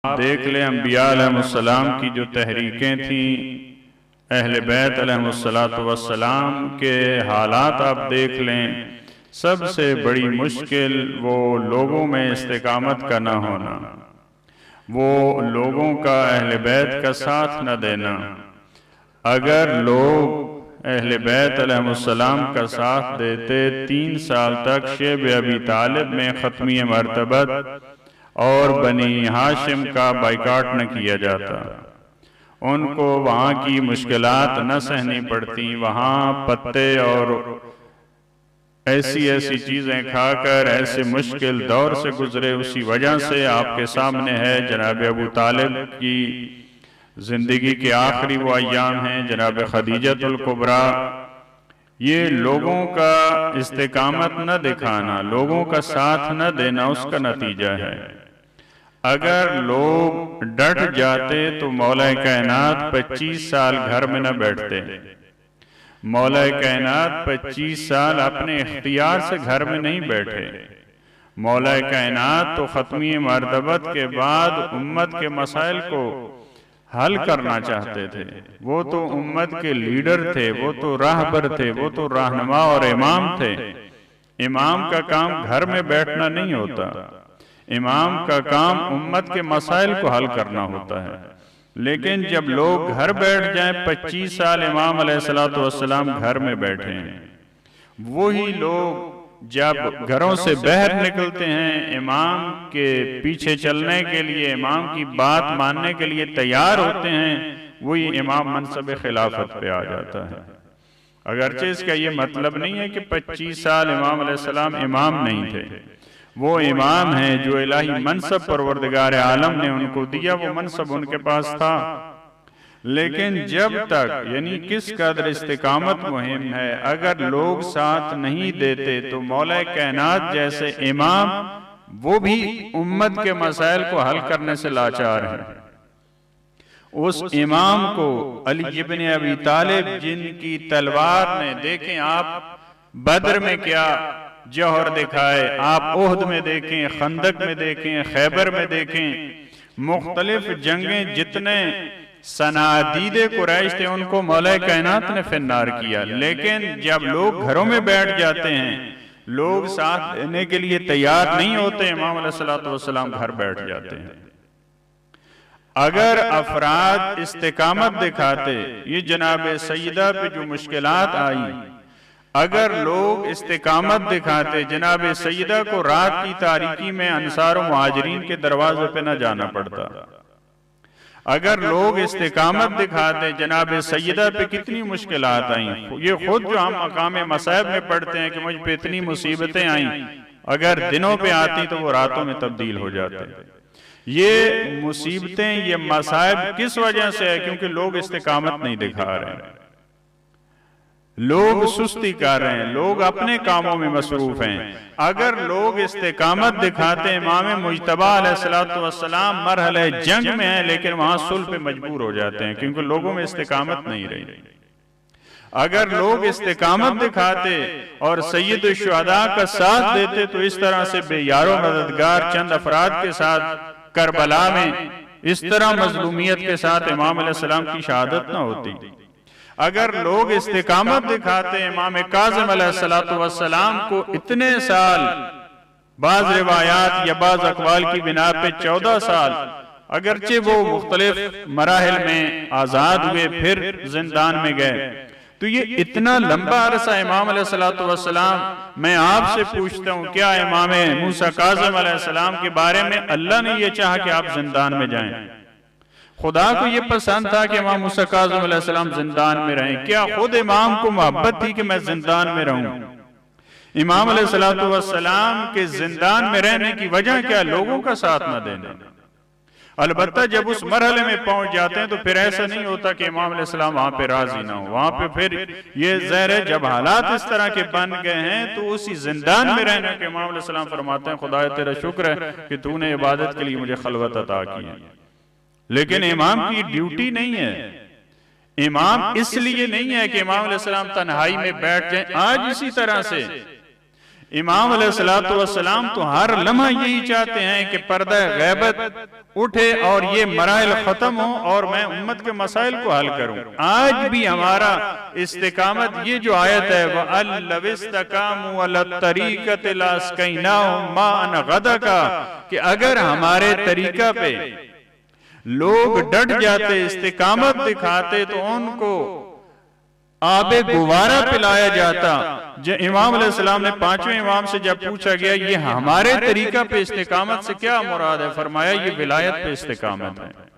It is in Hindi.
आप देख लें अंबिया अलैहिस्सलाम की जो तहरीकें थीं, अहले बैत अलैहिस्सलाम के हालात आप देख लें। सबसे बड़ी मुश्किल वो लोगों में इस्तिकामत का ना होना, वो लोगों का अहले बैत का साथ न देना। अगर लोग अहले बैत अलैहिस्सलाम का साथ देते 3 साल तक शेब अबी तालिब में ख़त्मी मर्तबत और बनी हाशिम का बाइकाट न किया जाता, उनको वहाँ की मुश्किलात न सहनी पड़ती, वहाँ पत्ते और ऐसी ऐसी चीज़ें खाकर ऐसे मुश्किल दौर से गुजरे। उसी वजह से आपके सामने है जनाब अबू तालिब की ज़िंदगी के आखिरी वो अय्याम हैं, जनाब खदीजतुल कुबरा। ये लोगों का इस्तिकामत न दिखाना, लोगों का साथ न देना, उसका नतीजा है। अगर लोग डट जाते तो मौला कायनात 25 साल घर में न बैठते। मौला कायनात 25 साल अपने इख्तियार से घर में नहीं बैठे। मौला कायनात तो ख़त्मी मर्तबत के बाद उम्मत के मसाइल को हल करना चाहते थे। वो तो उम्मत के लीडर थे, वो तो राहबर थे, वो तो रहनुमा और इमाम थे। इमाम का काम घर में बैठना नहीं होता, इमाम का काम उम्मत के मसाइल को हल करना होता है। लेकिन जब लोग घर बैठ जाएं, 25 साल इमाम अलैहिस्सलाम घर में बैठे हैं, वही लोग जब घरों से बाहर निकलते हैं, इमाम के पीछे चलने के लिए, इमाम की बात मानने के लिए तैयार होते हैं, वही इमाम मनसब खिलाफत पे आ जाता है। अगरचे इसका ये मतलब नहीं है कि 25 साल इमाम अलैहिस्सलाम इमाम नहीं थे। वो इमाम हैं जो इलाही मनसब परवरदिगार आलम ने उनको दिया, वो मनसब उनके पास था। लेकिन जब तक यानी किस कदर इस्तिकामत मुहिम है, अगर लोग साथ नहीं देते तो मौला कायनात जैसे इमाम वो भी उम्मत के मसाइल को हल करने से लाचार हैं। उस इमाम को अली इब्न अबी तालिब जिनकी तलवार ने, देखें आप बद्र में क्या जौहर दिखाए, आप ओहद में देखें, खंदक में देखें, खैबर में देखें, मुख्तलिफ जंगें जितने सनादीदे कुरैश थे उनको मौला कायनात ने फिन्नार किया। लेकिन जब लोग घरों में बैठ जाते हैं, लोग साथ देने के लिए तैयार नहीं होते, इमाम अलैहिस्सलाम घर बैठ जाते हैं। अगर अफराद इस्तिकामत दिखाते, ये जनाब सैयदा पे जो मुश्किलात आई, अगर लोग इस्तिकामत दिखाते, जनाब सैयदा को रात की तारीकी में अंसार और मुहाजिरीन के दरवाजे पे न जाना पड़ता। अगर लोग इस्तिकामत दिखाते, जनाब सैयदा पे कितनी मुश्किलात आई। ये खुद जो हम मकाम मसाइब में पढ़ते हैं कि मुझ पे इतनी मुसीबतें आई, अगर दिनों पे आती तो वो रातों में तब्दील हो जाते। ये मुसीबतें, ये मसाइब किस वजह से है? क्योंकि लोग इस्तिकामत नहीं दिखा रहे हैं, लोग सुस्ती कर रहे हैं, लोग अपने कामों में मसरूफ हैं। अगर लोग इस्तिकामत दिखाते, इमाम मुज्तबा अलैहिस्सलाम मरहले जंग में है लेकिन वहां सुल्ह पे मजबूर हो जाते हैं क्योंकि लोगों में इस्तिकामत नहीं रही। अगर लोग इस्तिकामत दिखाते और सैयद शुहदा का साथ देते तो इस तरह से बेयारो मददगार चंद अफराद के साथ करबला में इस तरह मजलूमियत के साथ इमाम अलैहिस्सलाम की शहादत न होती। अगर लोग इस्तिकामत दिखाते, इमाम काज़िम अलैहिस्सलाम को इतने साल, बाज रिवायात या बाज अकवाल की बिना पे 14 साल, अगरचे वो मुख्तलिफ मराहिल में आजाद हुए फिर जिंदान में गए, तो ये इतना लंबा अरसा इमाम अलैहिस्सलाम, मैं आपसे पूछता हूँ क्या इमाम मूसा काज़िम अलैहिस्सलाम के बारे में अल्लाह ने ये चाहा कि आप जिंदान में जाएं? खुदा को ये पसंद था कि इमाम मूसा काज़िम अलैहिस्सलाम जिंदान में रहें? क्या खुद इमाम को मोहब्बत थी कि मैं जिंदान में रहूं? इमाम अलैहिस्सलाम के जिंदान में रहने की वजह क्या? लोगों का साथ न देना। अलबत्ता जब उस मरहले में पहुंच जाते हैं तो फिर ऐसा नहीं होता कि इमाम अलैहिस्सलाम वहां पे राजी ना हो। वहां पे फिर ये ज़ाहिर है जब हालात इस तरह के बन गए हैं तो उसी जिंदान में रहने के इमाम अलैहिस्सलाम फरमाते हैं, खुदा तेरा शुक्र है कि तूने इबादत के लिए मुझे खलवत अता की है। लेकिन इमाम की ड्यूटी नहीं है, इमाम इसलिए नहीं है कि इमाम अलैहिस्सलाम तन्हाई में बैठ जाएं। आज इसी तरह से इमाम अलैहिस्सलातु वस्सलाम तो हर लम्हा यही चाहते हैं कि पर्दा गैबत उठे और ये मराइल खत्म हो और मैं उम्मत के मसाइल को हल करूं। आज भी हमारा इस्तिकामत, ये जो आयत है वह अल्लविस्तकामु अला तरीकत लास्कैनाहुम माअन गदका, कि अगर हमारे तरीका पे लोग डट जाते, इस्तिकामत दिखाते, तो उनको आबे गुवारा पिलाया जाता। जब इमाम अलैहिस्सलाम ने पांचवें इमाम से जब पूछा गया ये हमारे तरीका पे इस्तिकामत से क्या मुराद है, फरमाया ये विलायत पे इस्तिकामत है।